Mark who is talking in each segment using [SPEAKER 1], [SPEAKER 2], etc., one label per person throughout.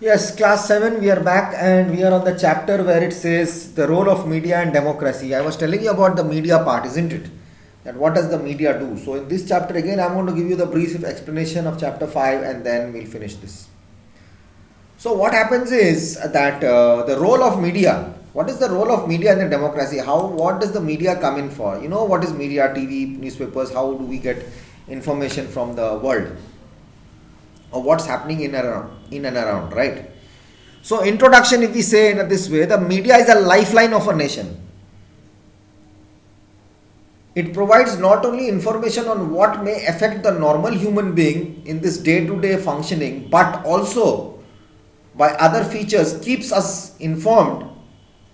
[SPEAKER 1] Yes, class 7, we are back and we are on the chapter where it says the role of media and democracy. I was telling you about the media part, isn't it? That what does the media do? So, in this chapter, again, I'm going to give you the brief explanation of chapter 5 and then we'll finish this. So, what happens is that the role of media, what is the role of media in the democracy? What does the media come in for? You know, what is media, TV, newspapers? How do we get information from the world? Or what's happening in and around, right? So, introduction, if we say in this way, the media is a lifeline of a nation. It provides not only information on what may affect the normal human being in this day to day functioning, but also by other features keeps us informed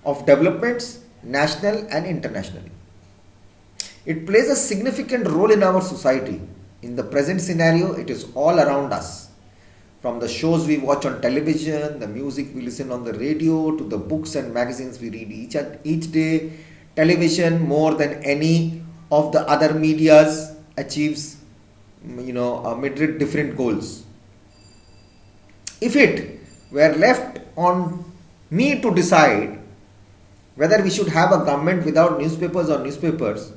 [SPEAKER 1] of developments national and internationally. It plays a significant role in our society. In the present scenario, it is all around us. From the shows we watch on television, the music we listen on the radio, to the books and magazines we read each day, television more than any of the other medias achieves, amid different goals. If it were left on me to decide whether we should have a government without newspapers or newspapers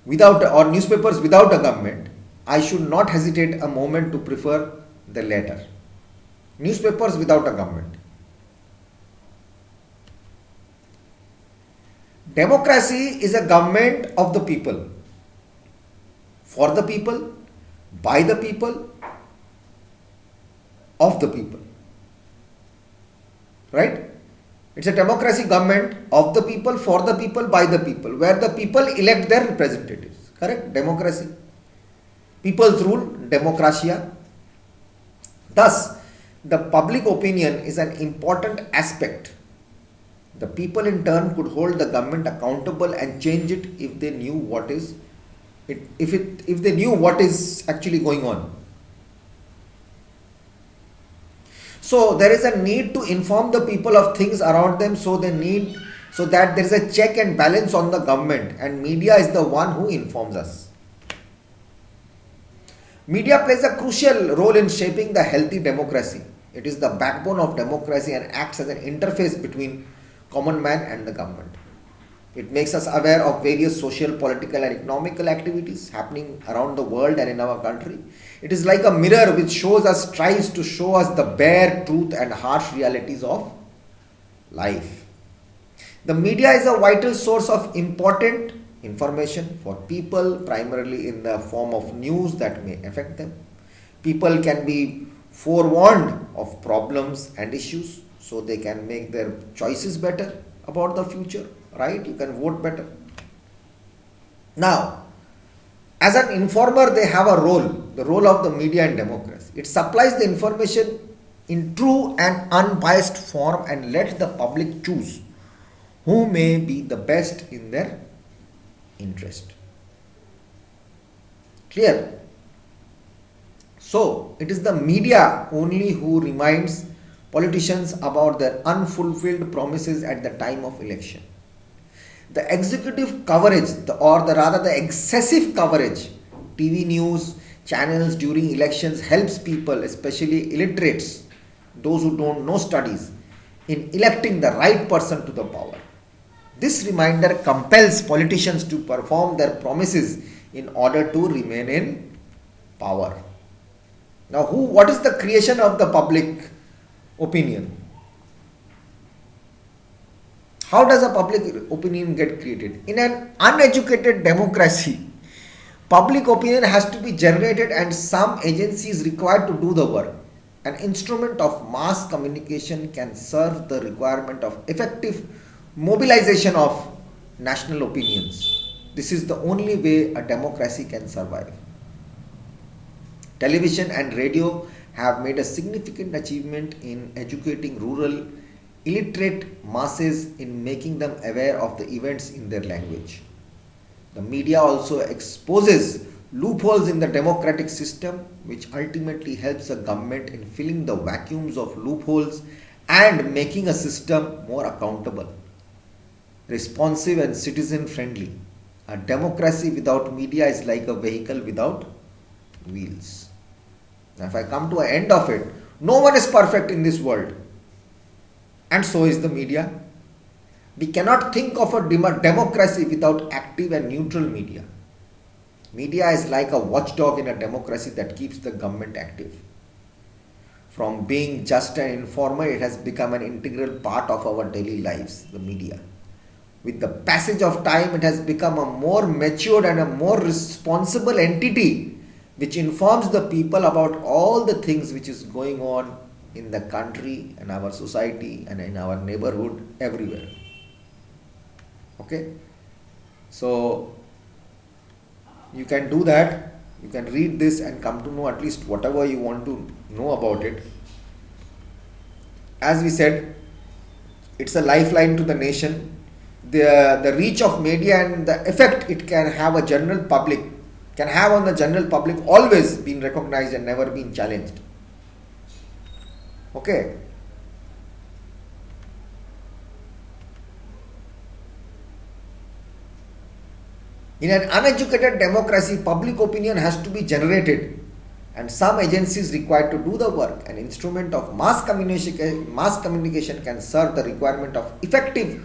[SPEAKER 1] without a government, I should not hesitate a moment to prefer the latter. Newspapers without a government. Democracy is a government of the people, for the people, by the people, of the people. Right? It's a democracy government of the people, for the people, by the people, where the people elect their representatives. Correct? Democracy. People's rule, democracia. Thus, the public opinion is an important aspect. The people in turn could hold the government accountable and change it if they knew if they knew what is actually going on. So there is a need to inform the people of things around them, so that there is a check and balance on the government, and media is the one who informs us. Media plays a crucial role in shaping the healthy democracy. It is the backbone of democracy and acts as an interface between common man and the government. It makes us aware of various social, political, and economical activities happening around the world and in our country. It is like a mirror which tries to show us the bare truth and harsh realities of life. The media is a vital source of important information for people, primarily in the form of news that may affect them. People can be forewarned of problems and issues so they can make their choices better about the future, right? You can vote better. Now, as an informer, they have a role, the role of the media in democracy. It supplies the information in true and unbiased form and lets the public choose who may be the best in their interest. Clear? So, it is the media only who reminds politicians about their unfulfilled promises at the time of election. The executive coverage, the excessive coverage, TV news channels during elections helps people, especially illiterates, those who don't know studies, in electing the right person to the power. This reminder compels politicians to perform their promises in order to remain in power. Now, what is the creation of the public opinion? How does a public opinion get created? In an uneducated democracy, public opinion has to be generated and some agency is required to do the work. An instrument of mass communication can serve the requirement of effective mobilization of national opinions. This is the only way a democracy can survive. Television and radio have made a significant achievement in educating rural illiterate masses in making them aware of the events in their language. The media also exposes loopholes in the democratic system, which ultimately helps a government in filling the vacuums of loopholes and making a system more accountable, responsive, and citizen friendly. A democracy without media is like a vehicle without wheels. Now, if I come to an end of it, No one is perfect in this world, and so is the media. We cannot think of a democracy without active and neutral media. Media is like a watchdog in a democracy that keeps the government active. From being just an informer, it has become an integral part of our daily lives, the media. With the passage of time, it has become a more matured and a more responsible entity which informs the people about all the things which is going on in the country and our society and in our neighborhood, everywhere. Okay? So, you can do that. You can read this and come to know at least whatever you want to know about it. As we said, it's a lifeline to the nation. The reach of media and the effect it can have on the general public always been recognized and never been challenged. Okay. In an uneducated democracy, public opinion has to be generated, and some agencies required to do the work. An instrument of mass communication can serve the requirement of effective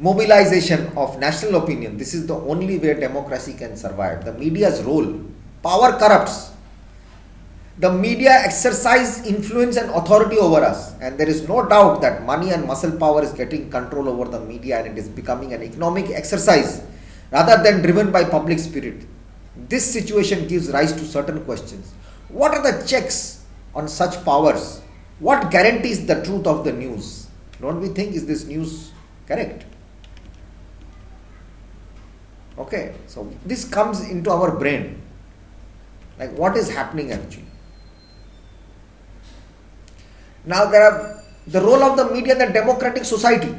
[SPEAKER 1] mobilization of national opinion. This is the only way democracy can survive. The media's role. Power corrupts. The media exercise influence and authority over us, and there is no doubt that money and muscle power is getting control over the media, and it is becoming an economic exercise rather than driven by public spirit. This situation gives rise to certain questions. What are the checks on such powers? What guarantees the truth of the news? Don't we think, is this news correct? Okay, so this comes into our brain. Like, what is happening actually? Now there are the role of the media in the democratic society.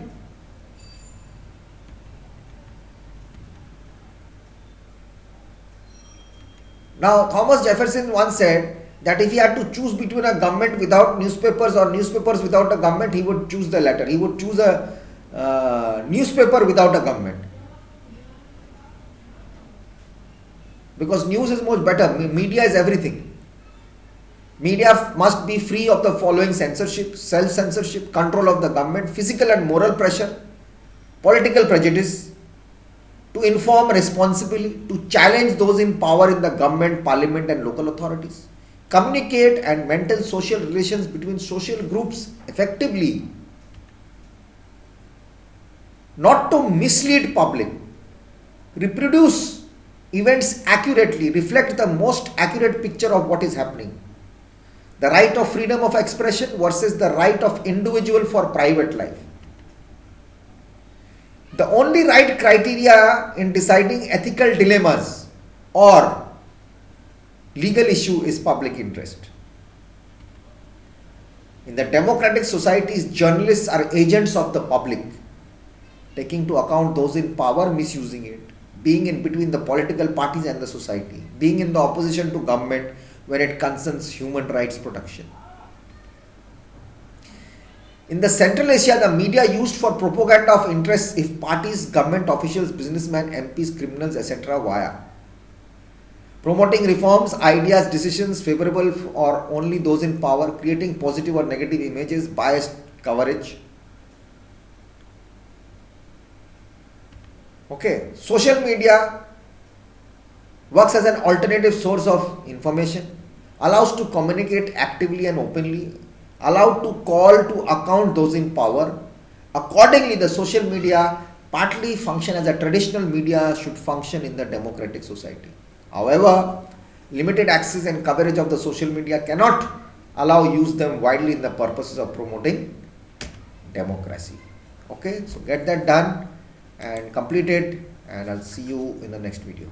[SPEAKER 1] Now, Thomas Jefferson once said that if he had to choose between a government without newspapers or newspapers without a government, he would choose the latter. He would choose a newspaper without a government. Because news is much better. Media is everything. Media must be free of the following: censorship, self-censorship, control of the government, physical and moral pressure, political prejudice, to inform responsibly, to challenge those in power in the government, parliament and local authorities, communicate and maintain social relations between social groups effectively, not to mislead public, reproduce events accurately, reflect the most accurate picture of what is happening. The right of freedom of expression versus the right of individual for private life. The only right criteria in deciding ethical dilemmas or legal issue is public interest. In the democratic societies, journalists are agents of the public, taking into account those in power misusing it, being in between the political parties and the society, being in the opposition to government when it concerns human rights protection. In the Central Asia, the media used for propaganda of interests if parties, government officials, businessmen, MPs, criminals, etc. via promoting reforms, ideas, decisions favorable or only those in power, creating positive or negative images, biased coverage. Okay, social media works as an alternative source of information, allows to communicate actively and openly, allowed to call to account those in power. Accordingly, the social media partly function as a traditional media should function in the democratic society. However, limited access and coverage of the social media cannot allow use them widely in the purposes of promoting democracy. Okay, so get that done and complete it, and I'll see you in the next video.